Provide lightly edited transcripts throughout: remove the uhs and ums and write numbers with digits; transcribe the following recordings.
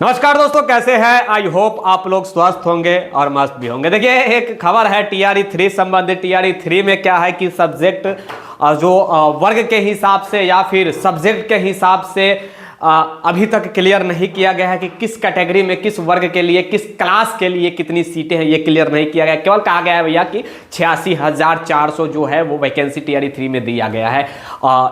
नमस्कार दोस्तों, कैसे हैं? आई होप आप लोग स्वस्थ होंगे और मस्त भी होंगे। देखिए, एक खबर है टीआरई 3 संबंधित। टीआरई 3 में क्या है कि सब्जेक्ट जो वर्ग के हिसाब से या फिर सब्जेक्ट के हिसाब से अभी तक क्लियर नहीं किया गया है कि किस कैटेगरी में, किस वर्ग के लिए, किस क्लास के लिए कितनी सीटें हैं, ये क्लियर नहीं किया गया। केवल कहा गया है भैया कि 86,400 जो है वो वैकेंसी टीआरई 3 में दिया गया है।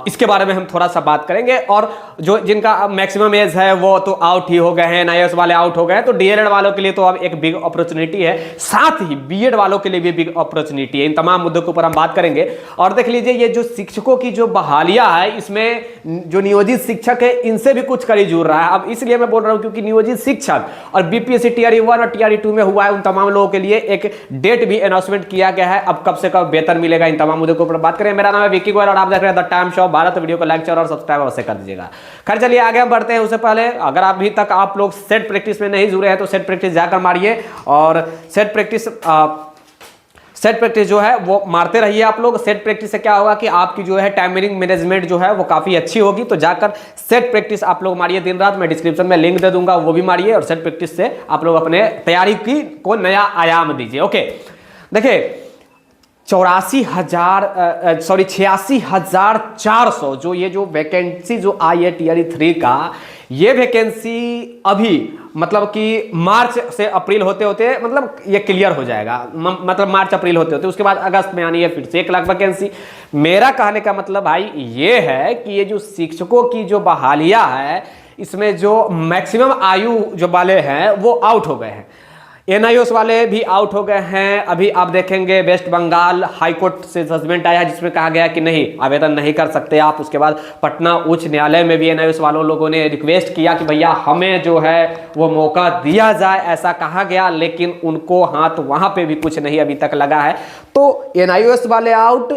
इसके बारे में हम थोड़ा सा बात करेंगे। और जो जिनका मैक्सिमम एज है वो तो आउट ही हो गए हैं, एनआईएस वाले आउट हो गए हैं, तो डीएलएड वालों के लिए तो अब एक बिग अपॉर्चुनिटी है। साथ ही बीएड वालों के लिए भी बिग अपॉर्चुनिटी है। इन तमाम मुद्दों के ऊपर हम बात करेंगे। और देख लीजिए, ये जो शिक्षकों की जो बहालियां है, इसमें जो नियोजित शिक्षक है इनसे कुछ कड़ी जुड़ रहा है। अब इसलिए मैं बोल रहा हूं क्योंकि नियोजित शिक्षक और बीपीएससी टीआरई 1 और टीआरई 2 में हुआ है, उन तमाम लोगों के लिए एक डेट भी अनाउंसमेंट किया गया है। अब कब से कब वेतन मिलेगा, इन तमाम मुद्दों के ऊपर बात करें। मेरा नाम है विक्की गोयल और आप देख रहे हैं the times of Bharat. Video को लाइक, शेयर और सब्सक्राइब अवश्य कर दीजिएगा। खैर चलिए आगे हम बढ़ते हैं। उससे पहले अगर अभी तक आप लोग सेट प्रैक्टिस में नहीं जुड़े हैं तो सेट प्रैक्टिस जाकर मारिए। और सेट प्रैक्टिस जो है वो मारते रहिए आप लोग। सेट प्रैक्टिस से क्या होगा कि आपकी जो है टाइमिंग मैनेजमेंट जो है वो काफी अच्छी होगी। तो जाकर सेट प्रैक्टिस आप लोग मारिए दिन रात। मैं डिस्क्रिप्शन में लिंक दे दूंगा, वो भी मारिए। और सेट प्रैक्टिस से आप लोग अपने तैयारी की को नया आयाम दीजिए। ओके, देखिए 86,400 जो वैकेंसी जो आई है टीआरई 3 का, ये वैकेंसी अभी मतलब कि मार्च से अप्रैल होते होते मतलब ये क्लियर हो जाएगा। मतलब मार्च अप्रैल होते होते उसके बाद अगस्त में आनी है फिर से 1 लाख वैकेंसी। मेरा कहने का मतलब भाई ये है कि ये जो शिक्षकों की जो बहालियां है, इसमें जो मैक्सिमम आयु जो वाले हैं वो आउट हो गए हैं। एनआईओस वाले भी आउट हो गए हैं। अभी आप देखेंगे वेस्ट बंगाल हाईकोर्ट से जजमेंट आया जिसमें कहा गया कि नहीं, आवेदन नहीं कर सकते आप। उसके बाद पटना उच्च न्यायालय में भी एनआईओस वालों लोगों ने रिक्वेस्ट किया कि भैया हमें जो है वो मौका दिया जाए, ऐसा कहा गया। लेकिन उनको हाथ वहां पे भी कुछ नहीं अभी तक लगा है। तो एनआईओएस वाले आउट,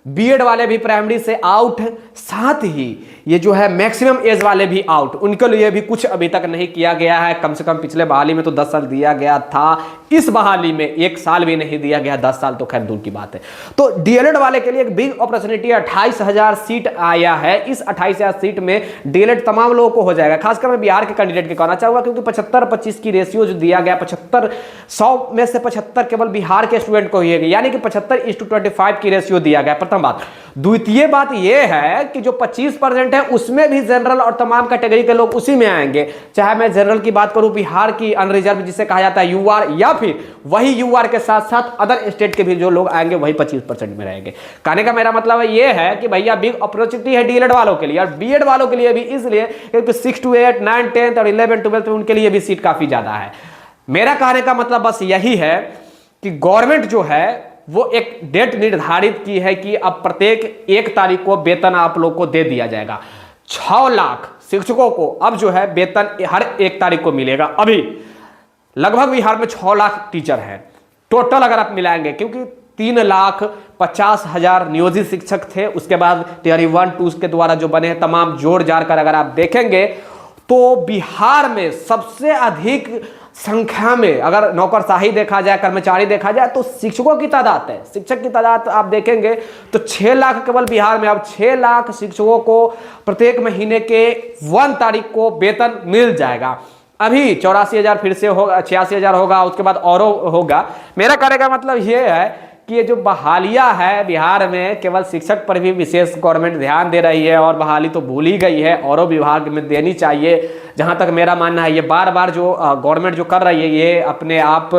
बीएड वाले भी प्राइमरी से आउट, साथ ही ये जो है मैक्सिमम एज वाले भी आउट। उनके लिए भी कुछ अभी तक नहीं किया गया है। कम से कम पिछले बहाली में तो 10 साल दिया गया था, इस बहाली में 1 साल भी नहीं दिया गया। 10 साल तो खैर दूर की बात है। तो डीएलएड वाले के लिए एक बिग अपॉर्चुनिटी, 28,000 सीट आया है। इस 28,000 सीट में डीएलएड तमाम लोगों को हो जाएगा। खासकर मैं बिहार के कैंडिडेट के कहना चाहूंगा, क्योंकि 75-25 की रेशियो जो दिया गया, 100 में से 75 केवल बिहार के स्टूडेंट को ही है, यानी कि 75:25 की रेशियो दिया गया। प्रथम बात। द्वितीय बात यह है कि जो 25% है उसमें भी जनरल और तमाम कैटेगरी के लोग उसी में आएंगे। चाहे मैं जनरल की बात करूं, बिहार की अनरिजर्व जिसे कहा जाता है यूआर, या फिर वही यूआर के साथ साथ अदर स्टेट के भी जो लोग आएंगे वही 25% में रहेंगे। कहने का मेरा मतलब यह है कि भैया बिग अपॉर्चुनिटी है डीएलएड वालों के लिए और बीएड वालों के लिए भी, इसलिए क्योंकि 6 to 8, 9, 10 और 11, 12 में उनके लिए भी सीट काफी ज्यादा है। मेरा कहने का मतलब बस यही है कि गवर्नमेंट जो है वो एक डेट निर्धारित की है कि अब प्रत्येक 1 तारीख को वेतन आप लोग को दे दिया जाएगा। 6 लाख शिक्षकों को अब जो है वेतन हर 1 तारीख को मिलेगा। अभी लगभग बिहार में 6 लाख टीचर हैं टोटल अगर आप मिलाएंगे, क्योंकि 3,50,000 नियोजित शिक्षक थे। उसके बाद टीआरई 1, 2 के द्वारा जो बने हैं तमाम जोड़ जाड़ कर अगर आप देखेंगे तो बिहार में सबसे अधिक संख्या में अगर नौकरशाही देखा जाए, कर्मचारी देखा जाए, तो शिक्षकों की तादाद है। शिक्षक की तादाद आप देखेंगे तो 6 लाख केवल बिहार में। अब 6 लाख शिक्षकों को प्रत्येक महीने के 1 तारीख को वेतन मिल जाएगा। अभी 84,000 फिर से होगा, 86,000 होगा, उसके बाद और होगा। मेरा कहने का मतलब यह है कि ये जो बहालियां है बिहार में, केवल शिक्षक पर भी विशेष गवर्नमेंट ध्यान दे रही है और बहाली तो भूल ही गई है, औरों विभाग में देनी चाहिए। जहां तक मेरा मानना है, ये बार बार जो गवर्नमेंट जो कर रही है, ये अपने आप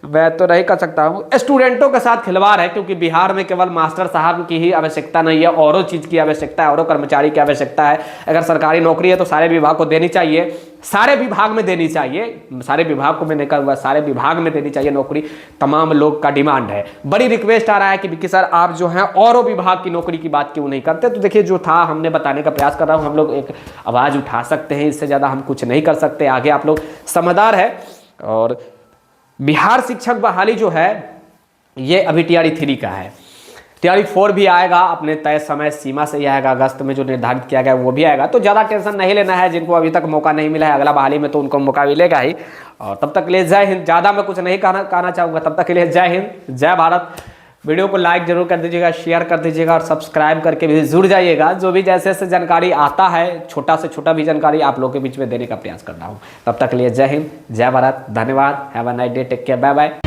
मैं तो नहीं कर सकता हूँ, स्टूडेंटों के साथ खिलवाड़ है। क्योंकि बिहार में केवल मास्टर साहब की ही आवश्यकता नहीं है, औरों चीज़ की आवश्यकता है, औरों कर्मचारी की आवश्यकता है। अगर सरकारी नौकरी है तो सारे विभाग को देनी चाहिए, सारे विभाग में देनी चाहिए। सारे विभाग को मैं नहीं कहूँगा, सारे विभाग में देनी चाहिए नौकरी। तमाम लोग का डिमांड है। बड़ी रिक्वेस्ट आ रहा है कि विक्की सर आप जो है औरों विभाग की नौकरी की बात क्यों नहीं करते। तो देखिए, जो था हमने बताने का प्रयास कर रहा हूँ। हम लोग एक आवाज़ उठा सकते हैं, इससे ज़्यादा हम कुछ नहीं कर सकते। आगे आप लोग समझदार है। और बिहार शिक्षक बहाली जो है ये अभी टीआरई 3 का है। टीआरई 4 भी आएगा, अपने तय समय सीमा से ही आएगा। अगस्त में जो निर्धारित किया गया वो भी आएगा। तो ज़्यादा टेंशन नहीं लेना है। जिनको अभी तक मौका नहीं मिला है, अगला बहाली में तो उनको मौका मिलेगा ही। और तब तक के लिए जय हिंद। ज़्यादा मैं कुछ नहीं कहना चाहूँगा। तब तक के लिए जय हिंद, जय भारत। वीडियो को लाइक जरूर कर दीजिएगा, शेयर कर दीजिएगा और सब्सक्राइब करके भी जुड़ जाइएगा। जो भी जैसे जैसे जानकारी आता है, छोटा से छोटा भी जानकारी आप लोगों के बीच में देने का प्रयास करता हूँ। तब तक के लिए जय हिंद, जय भारत, धन्यवाद, have a nice day, take care, bye bye.